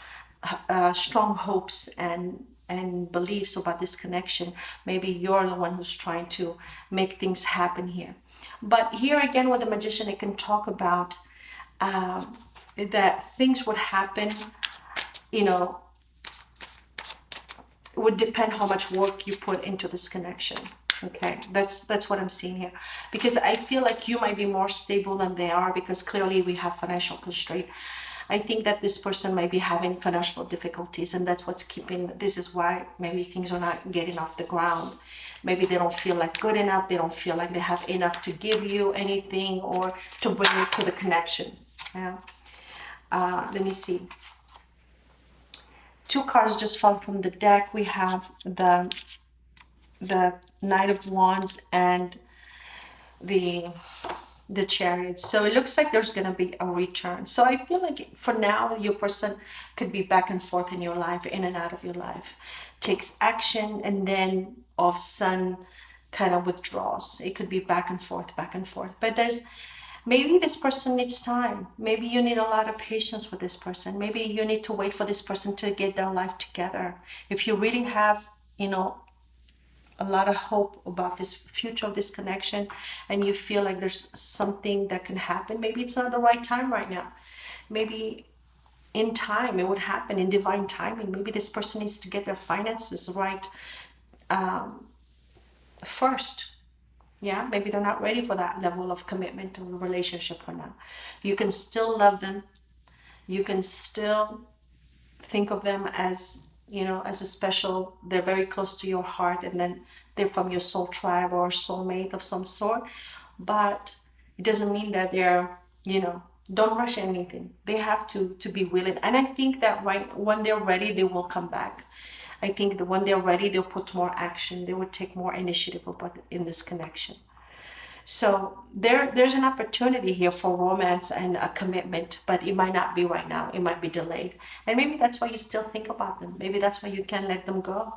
strong hopes and beliefs about this connection. Maybe you're the one who's trying to make things happen here. But here again with the Magician, it can talk about that things would happen, it would depend how much work you put into this connection. Okay, that's what I'm seeing here, because I feel like you might be more stable than they are, because clearly we have financial constraint. I think that this person might be having financial difficulties, and that's what's this is why maybe things are not getting off the ground. Maybe they don't feel like good enough, they don't feel like they have enough to give you anything or to bring you to the connection. Yeah. Let me see. Two cards just fell from the deck. We have the Knight of Wands and the Chariot. So it looks like there's going to be a return. So I feel like for now, your person could be back and forth in your life, in and out of your life, takes action, and then all of a sudden kind of withdraws. It could be back and forth, back and forth. But maybe this person needs time. Maybe you need a lot of patience with this person. Maybe you need to wait for this person to get their life together. If you really have, a lot of hope about this future of this connection, and you feel like there's something that can happen, maybe it's not the right time right now. Maybe in time it would happen, in divine timing. Maybe this person needs to get their finances right first. Yeah, maybe they're not ready for that level of commitment to the relationship for now. You can still love them. You can still think of them as, as a special, they're very close to your heart, and then they're from your soul tribe or soulmate of some sort. But it doesn't mean that they're, don't rush anything. They have to be willing. And I think that when they're ready, they will come back. I think that when they're ready, they'll put more action. They will take more initiative in this connection. So there's an opportunity here for romance and a commitment, but it might not be right now. It might be delayed. And maybe that's why you still think about them. Maybe that's why you can't let them go.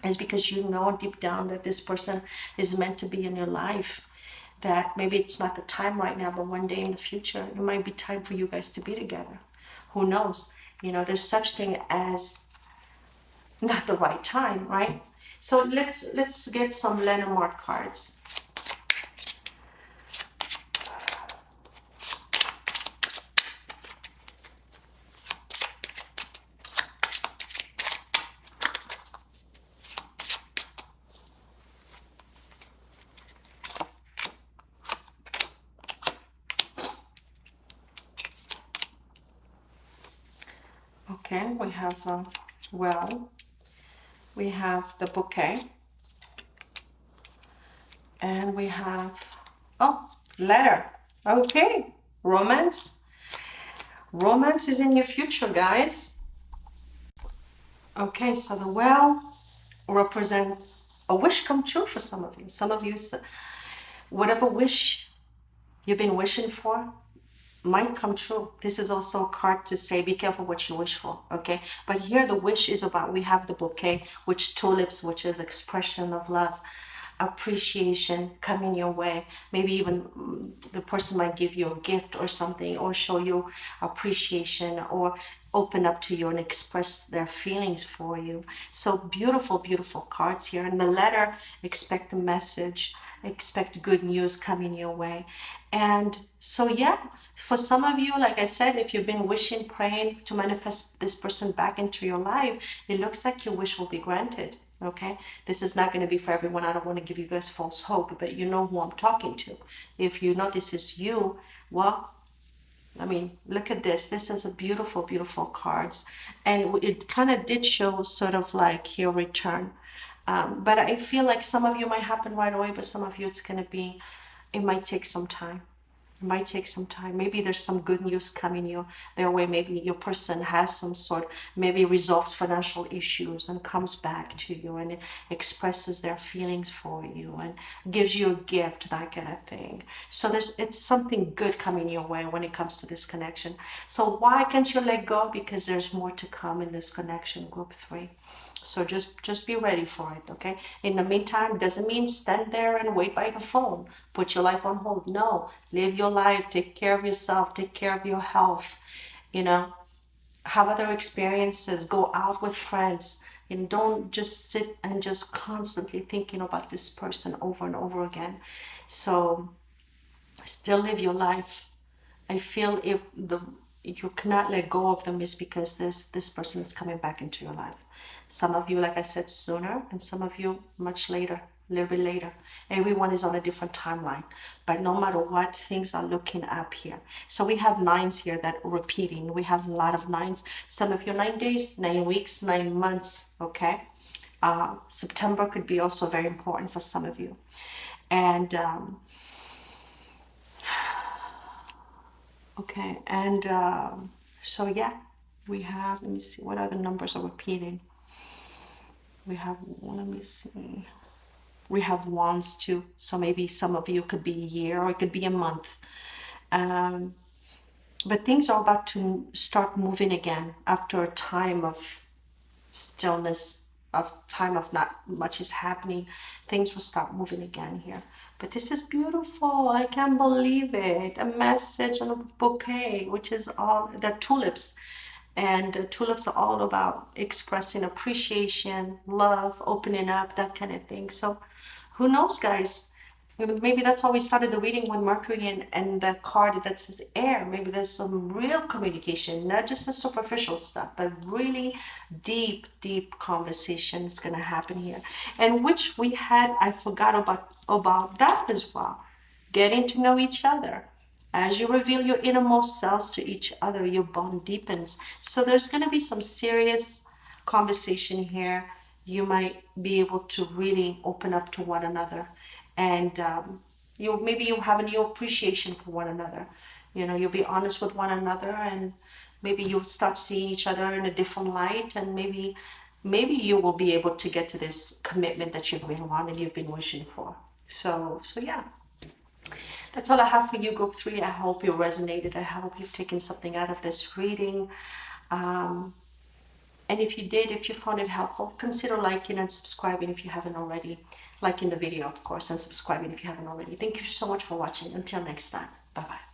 It's because you know deep down that this person is meant to be in your life. That maybe it's not the time right now, but one day in the future, it might be time for you guys to be together. Who knows? There's such thing as not the right time, right? So let's get some Lenormand cards. Okay, we have, well, we have the bouquet. And we have, oh, letter. Okay, romance. Romance is in your future, guys. Okay, so the well represents a wish come true for some of you. Some of you, whatever wish you've been wishing for might come true. This is also a card to say, be careful what you wish for, okay? But here the wish is about, we have the bouquet, which tulips, which is expression of love, appreciation coming your way. Maybe even the person might give you a gift or something, or show you appreciation, or open up to you and express their feelings for you. So beautiful, beautiful cards here. And the letter, expect a message, expect good news coming your way. And so, yeah, for some of you, like I said, if you've been wishing, praying to manifest this person back into your life, it looks like your wish will be granted. Okay, this is not going to be for everyone. I don't want to give you guys false hope, but you know who I'm talking to. If you know this is you, well, I mean, look at this. This is a beautiful, beautiful cards. And it kind of did show sort of like your return. But I feel like some of you might happen right away, but some of you it's going to be, it might take some time. It might take some time. Maybe there's some good news coming their way. Maybe your person has some sort, maybe resolves financial issues and comes back to you and expresses their feelings for you and gives you a gift, that kind of thing. So it's something good coming your way when it comes to this connection. So why can't you let go? Because there's more to come in this connection, group 3. So just be ready for it, okay? In the meantime, doesn't mean stand there and wait by the phone. Put your life on hold. No, live your life. Take care of yourself. Take care of your health. You know, have other experiences. Go out with friends. And don't just sit and just constantly thinking about this person over and over again. So still live your life. I feel if you cannot let go of them is because this person is coming back into your life. Some of you, like I said, sooner, and some of you much later, a little bit later. Everyone is on a different timeline, but no matter what, things are looking up here. So we have 9s here that are repeating. We have a lot of 9s. Some of you 9 days, 9 weeks, 9 months. Okay, September could be also very important for some of you, and okay, and so yeah, we have, let me see, what other numbers are repeating? We have, let me see, we have wands too. So maybe some of you could be a year or it could be a month. But things are about to start moving again after a time of stillness, of time of not much is happening. Things will start moving again here. But this is beautiful. I can't believe it. A message on a bouquet, which is all the tulips. And tulips are all about expressing appreciation, love, opening up, that kind of thing. So who knows, guys? Maybe that's why we started the reading with Mercury and the card that says air. Maybe there's some real communication, not just the superficial stuff, but really deep, deep conversation is going to happen here. And which we had, I forgot about that as well. Getting to know each other. As you reveal your innermost selves to each other, your bond deepens. So there's going to be some serious conversation here. You might be able to really open up to one another, and maybe you have a new appreciation for one another. You know, you'll be honest with one another, and maybe you'll start seeing each other in a different light, and maybe you will be able to get to this commitment that you've been wanting, you've been wishing for. So yeah. That's all I have for you, group 3. I hope you resonated. I hope you've taken something out of this reading. And if you did, if you found it helpful, consider liking and subscribing if you haven't already. Liking the video, of course, and subscribing if you haven't already. Thank you so much for watching. Until next time. Bye-bye.